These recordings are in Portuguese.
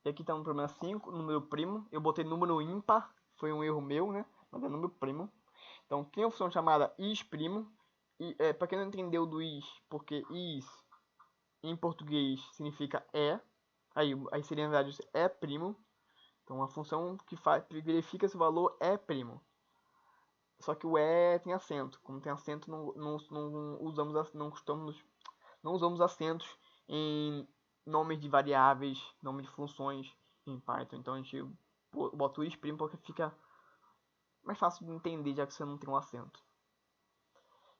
E aqui tá no problema 5, número primo. Eu botei número ímpar, foi um erro meu, né? Mas é número primo. Então, tem a função chamada is primo. E, para quem não entendeu do is, porque is em português significa é. Aí seria na verdade é primo. Então, a função que verifica se o valor é primo. Só que o é tem acento. Como tem acento, não usamos acentos em nomes de variáveis, nome de funções em Python. Então a gente bota o is primo porque fica mais fácil de entender, já que você não tem um acento.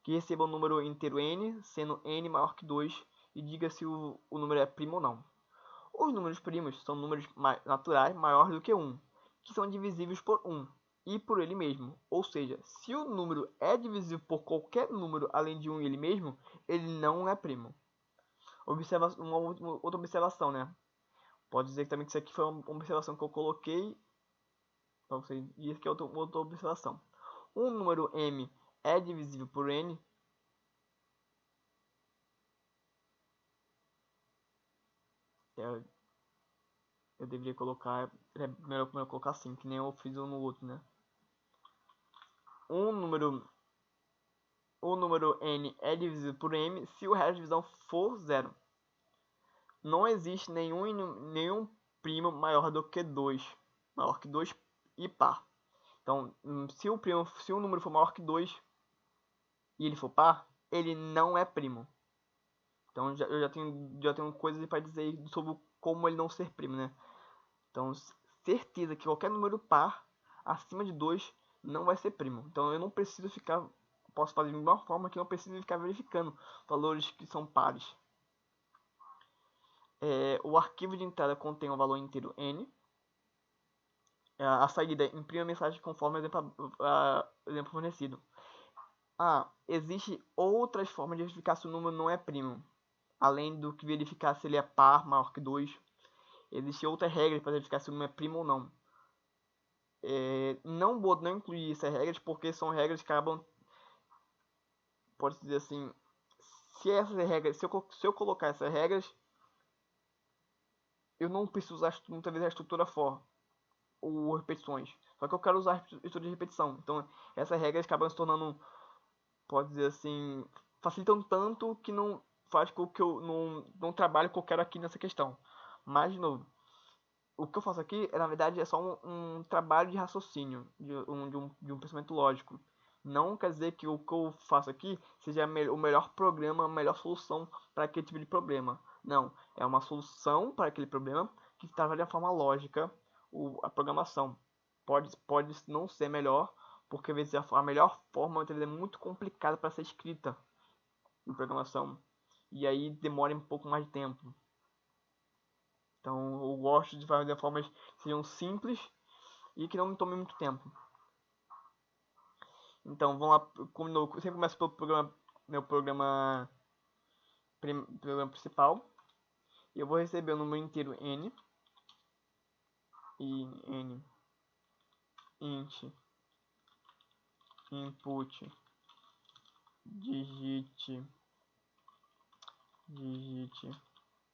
Que receba o número inteiro n, sendo n maior que 2, e diga se o número é primo ou não. Os números primos são números naturais maiores do que 1, que são divisíveis por 1 e por ele mesmo. Ou seja, se o número é divisível por qualquer número além de 1 e ele mesmo, ele não é primo. Uma outra observação, né? Pode dizer também que isso aqui foi uma observação que eu coloquei para vocês. E aqui é outra observação. Um número m é divisível por n. Eu deveria colocar. É melhor colocar assim, que nem eu fiz no outro, né? Um número n é divisível por m se o resto de divisão for zero. Não existe nenhum primo maior do que 2. Maior que 2 e par. Então, se o número for maior que 2 e ele for par, ele não é primo. Então eu já tenho coisas para dizer sobre como ele não ser primo, né? Então, certeza que qualquer número par acima de 2 não vai ser primo. Então eu não preciso ficar. Posso fazer de uma forma que não preciso ficar verificando valores que são pares. O arquivo de entrada contém um valor inteiro n. A saída imprime a mensagem conforme o exemplo fornecido. Existe outras formas de verificar se o número não é primo. Além do que verificar se ele é par maior que 2. Existem outras regras para verificar se o número é primo ou não. Não incluir essas regras porque são regras que acabam, pode dizer assim, se eu colocar essas regras, eu não preciso usar muitas vezes a estrutura for ou repetições. Só que eu quero usar a estrutura de repetição. Então essas regras acabam se tornando, pode dizer assim, facilitam tanto que não faz com que eu não trabalhe que eu quero aqui nessa questão. Mas, de novo, o que eu faço aqui, na verdade, é só um trabalho de raciocínio, de um pensamento lógico. Não quer dizer que o que eu faço aqui seja o melhor programa, a melhor solução para aquele tipo de problema. Não, é uma solução para aquele problema que trabalha de forma lógica a programação. Pode não ser melhor, porque às vezes a melhor forma é muito complicada para ser escrita em programação. E aí demora um pouco mais de tempo. Então eu gosto de fazer formas que sejam simples e que não me tomem muito tempo. Então vamos lá, eu sempre começo pelo meu programa principal. E eu vou receber o número inteiro n. E n int input digite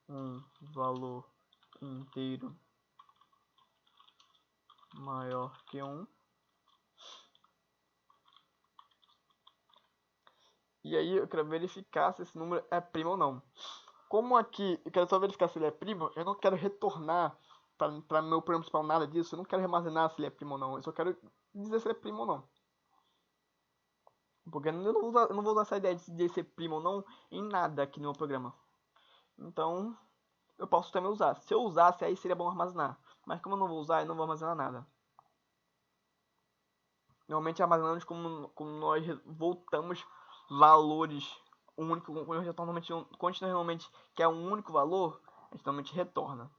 um valor inteiro maior que 1. E aí eu quero verificar se esse número é primo ou não. Como aqui eu quero só verificar se ele é primo, eu não quero retornar para meu programa principal nada disso. Eu não quero armazenar se ele é primo ou não. Eu só quero dizer se ele é primo ou não. Porque eu não vou usar essa ideia de ser primo ou não em nada aqui no meu programa. Então eu posso também usar. Se eu usasse, aí seria bom armazenar. Mas como eu não vou usar, eu não vou armazenar nada. Normalmente armazenamos como nós voltamos valores únicos, quando normalmente quer um único valor, a gente normalmente retorna.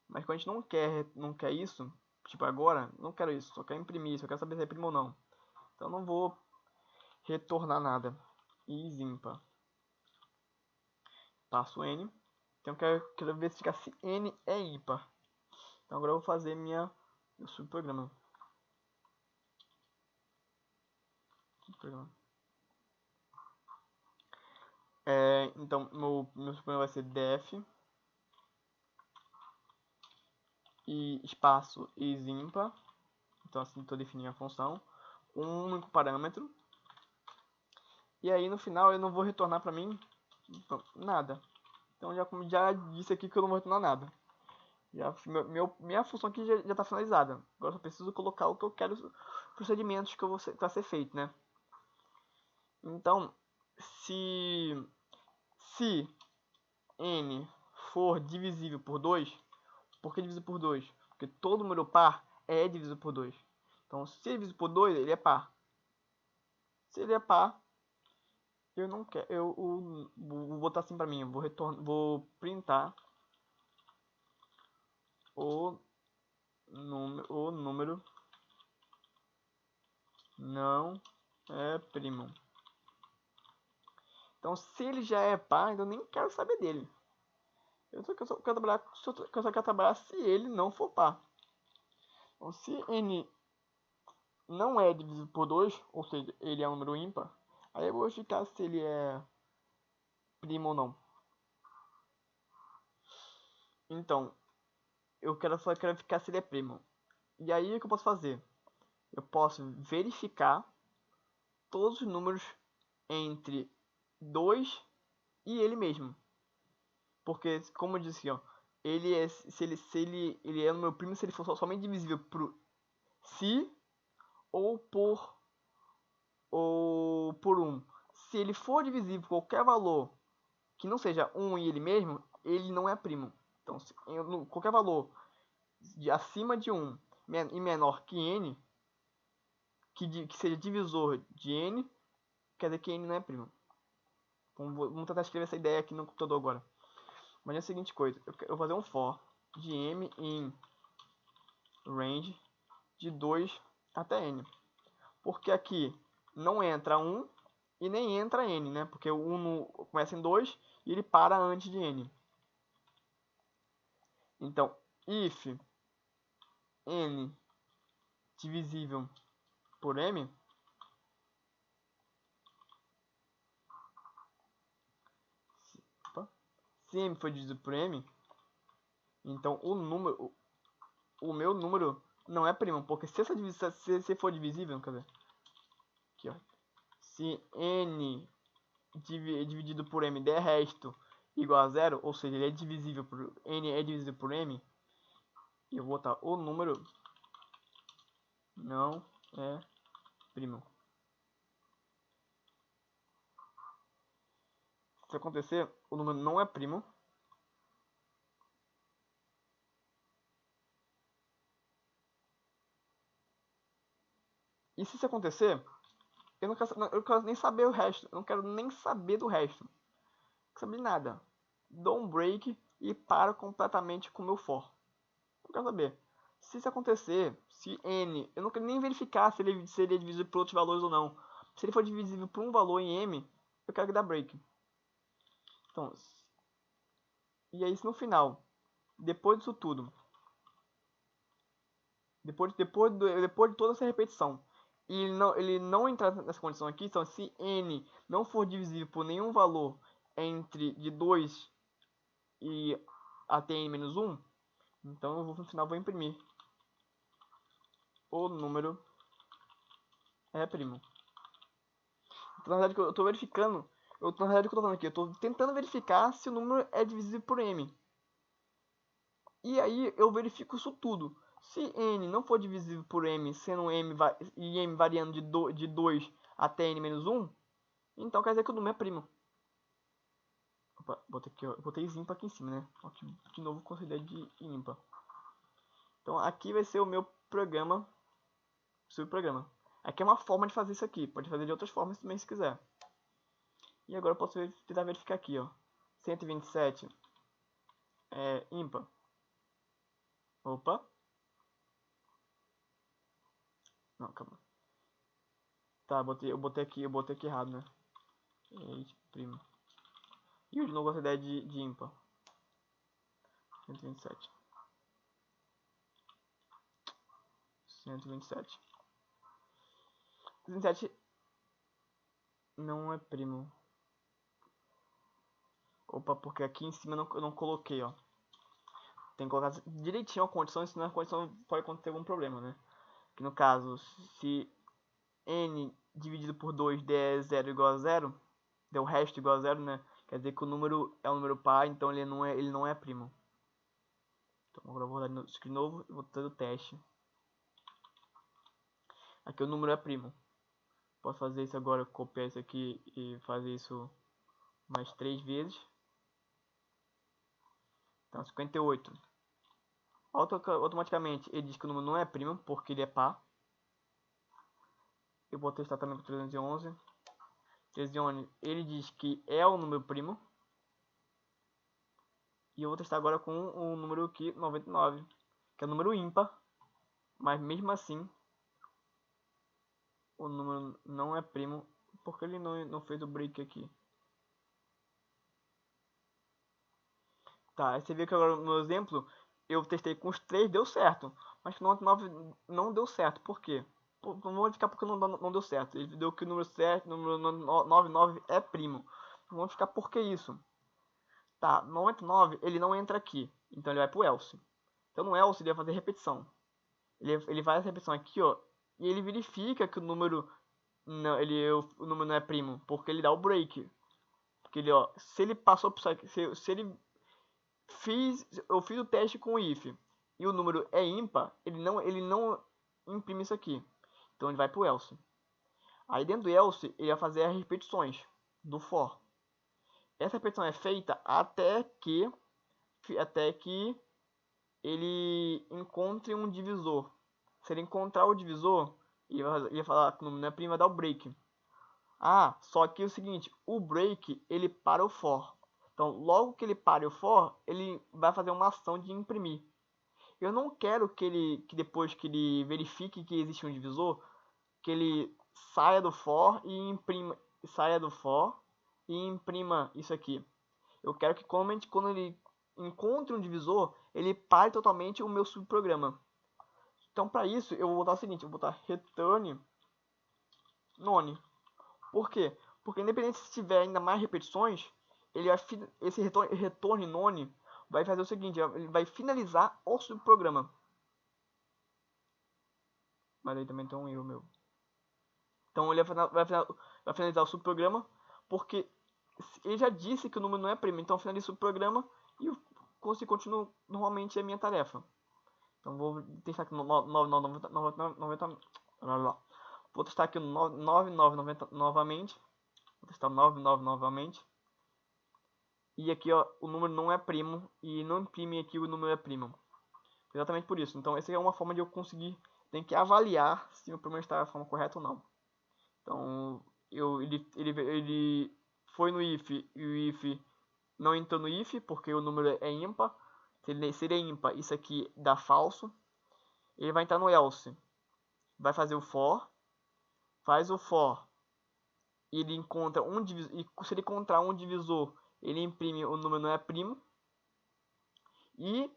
Mas quando a gente não quer isso, tipo agora, não quero isso, só quero imprimir, só quero saber se é primo ou não. Então não vou retornar nada. Is ímpar. Passo n. Então quero verificar se n é ímpar. Então agora eu vou fazer meu subprograma. Então meu subprograma vai ser def e espaço isImpar. Então assim estou definindo a função. Um único parâmetro. E aí no final eu não vou retornar para mim nada. Então já disse aqui que eu não vou retornar nada. Minha função aqui já está finalizada. Agora só preciso colocar o que eu quero, os procedimentos que eu vou para ser feito, né? Então, se n for divisível por 2, por que divisível por 2? Porque todo número par é divisível por 2. Então, se é divisível por 2, ele é par. Se ele é par, eu não quero, vou botar assim para mim, vou printar o número não é primo. Então, se ele já é par, então eu nem quero saber dele. Eu só quero trabalhar se ele não for par. Então, se n não é divisível por 2, ou seja, ele é um número ímpar, aí eu vou verificar se ele é primo ou não. Então, eu quero verificar se ele é primo. E aí o que eu posso fazer? Eu posso verificar todos os números entre 2 e ele mesmo. Porque, como eu disse, ó, ele é, ele é o meu primo se ele for somente divisível por si ou por 1. Se ele for divisível por qualquer valor que não seja 1 e ele mesmo, ele não é primo. Então, qualquer valor acima de 1 e menor que n, que seja divisor de n, quer dizer que n não é primo. Então, vamos tentar escrever essa ideia aqui no computador agora. Mas é a seguinte coisa, eu vou fazer um for de m em range de 2 até n. Porque aqui não entra 1 e nem entra n, né? Porque o 1 começa em 2 e ele para antes de n. Então, if n divisível por m, se m for dividido por m, então o meu número não é primo, porque se for divisível, quer dizer, aqui, ó, se n dividido por m der resto igual a 0, ou seja, ele é divisível por n é divisível por m, eu vou botar o número não é primo. Se acontecer, o número não é primo. E se isso acontecer, eu não quero nem saber o resto. Eu não quero nem saber do resto. Não quero saber de nada. Dou um break e paro completamente com o meu for. Não quero saber. Se isso acontecer, se n, eu não quero nem verificar se ele é divisível por outros valores ou não. Se ele for divisível por um valor em m, eu quero que dá break. Então, e é isso no final. Depois disso tudo, depois de toda essa repetição, e ele não entrar nessa condição aqui, então se n não for divisível por nenhum valor entre de 2 e até n menos 1, então no final vou imprimir o número é primo. Então, na verdade, eu estou verificando, na verdade, o que eu estou falando aqui, eu estou tentando verificar se o número é divisível por m. E aí eu verifico isso tudo. Se n não for divisível por m, sendo e m variando de 2 até n menos 1, então quer dizer que o número é primo. Opa, botei ímpar aqui em cima, né? Aqui, de novo com essa ideia de ímpar. Então aqui vai ser o meu programa, subprograma. Aqui é uma forma de fazer isso aqui. Pode fazer de outras formas também se quiser. E agora eu posso tentar verificar aqui, ó. 127 é ímpar. Opa. Não, calma. Tá, eu botei aqui errado, né? Primo. E eu de novo essa ideia de ímpar. 127. 127. 127 não é primo. Opa, porque aqui em cima eu não coloquei, ó. tem que colocar direitinho a condição, senão a condição pode acontecer algum problema, né? Que no caso, se n dividido por 2 der 0 igual a 0, der o resto igual a 0, né? Quer dizer que o número é um número par, então ele não é primo. Então agora eu vou rodar isso aqui de novo e vou fazer o teste. Aqui o número é primo. Posso fazer isso agora, copiar isso aqui e fazer isso mais 3 vezes. Então 58. Automaticamente ele diz que o número não é primo, porque ele é par. Eu vou testar também com 311. 311, ele diz que é um número primo. E eu vou testar agora com o número aqui, 99, que é um número ímpar. Mas mesmo assim, o número não é primo, porque ele não fez o break aqui. Tá, aí você vê que agora no exemplo, eu testei com os 3, deu certo. Mas com o 99 não deu certo, por quê? Não vou ficar porque não deu certo. Ele deu que o número certo, o número 99 é primo. Vamos ficar por que isso? Tá, 99 ele não entra aqui, então ele vai pro else. Então no else ele vai fazer repetição. Ele faz essa repetição aqui, ó, e ele verifica que o número o número não é primo, porque ele dá o break. Porque ele, ó, se ele passou por se ele eu fiz o teste com o if e o número é ímpar, ele não imprime isso aqui. Então ele vai pro else. Aí dentro do else ele vai fazer as repetições do for. Essa repetição é feita até que ele encontre um divisor. Se ele encontrar o divisor, ele vai falar que o número não é primo, vai dar o break. Ah, só que é o seguinte, o break ele para o for. Então, logo que ele pare o for, ele vai fazer uma ação de imprimir. Eu não quero que depois que ele verifique que existe um divisor, que ele saia do for e imprima isso aqui. Eu quero que quando ele encontre um divisor, ele pare totalmente o meu subprograma. Então, para isso, eu vou botar o seguinte, eu vou botar return none. Por quê? Porque independente se tiver ainda mais repetições, esse return none vai fazer o seguinte, ele vai finalizar o subprograma. Mas aí também tem um erro meu. Então ele vai finalizar o subprograma, porque ele já disse que o número não é primo, então finaliza o subprograma e eu continuo normalmente a minha tarefa. Então vou testar aqui no 9990. Vou testar aqui no 9990 novamente. Vou testar o 99 novamente. E aqui, ó, o número não é primo e não imprime aqui o número é primo. Exatamente por isso. Então essa é uma forma de eu conseguir, tem que avaliar se o programa está da forma correta ou não. Então ele foi no if e o if não entrou no if porque o número é ímpar. Se ele é ímpar, isso aqui dá falso. Ele vai entrar no else, vai fazer o for, faz o for, ele encontra um divisor, e se ele encontrar um divisor, ele imprime o número não é primo e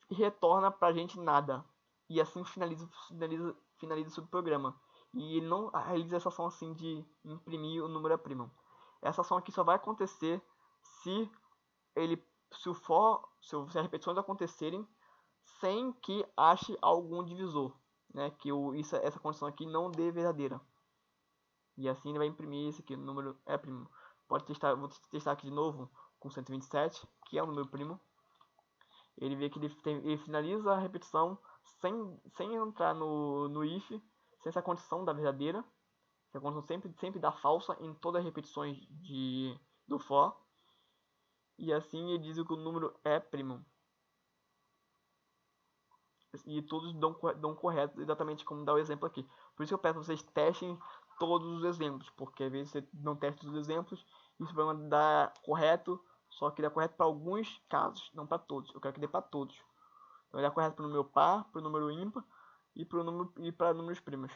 retorna pra gente nada. E assim finaliza o subprograma. E ele não realiza essa ação assim de imprimir o número é primo. Essa ação aqui só vai acontecer se as repetições acontecerem sem que ache algum divisor, né? Que essa condição aqui não dê verdadeira. E assim ele vai imprimir esse aqui, o número é primo. Pode testar, vou testar aqui de novo com 127, que é um número primo. Ele vê que ele finaliza a repetição sem entrar no if, sem essa condição da verdadeira. Essa condição sempre dá falsa em todas as repetições do for. E assim ele diz que o número é primo. E todos dão correto, exatamente como dá o exemplo aqui. Por isso que eu peço que vocês testem todos os exemplos, porque às vezes você não testa os exemplos e isso vai dar correto, só que dá correto para alguns casos, não para todos. Eu quero que dê para todos. Então vai dar correto para o número par, para o número ímpar e para números primos.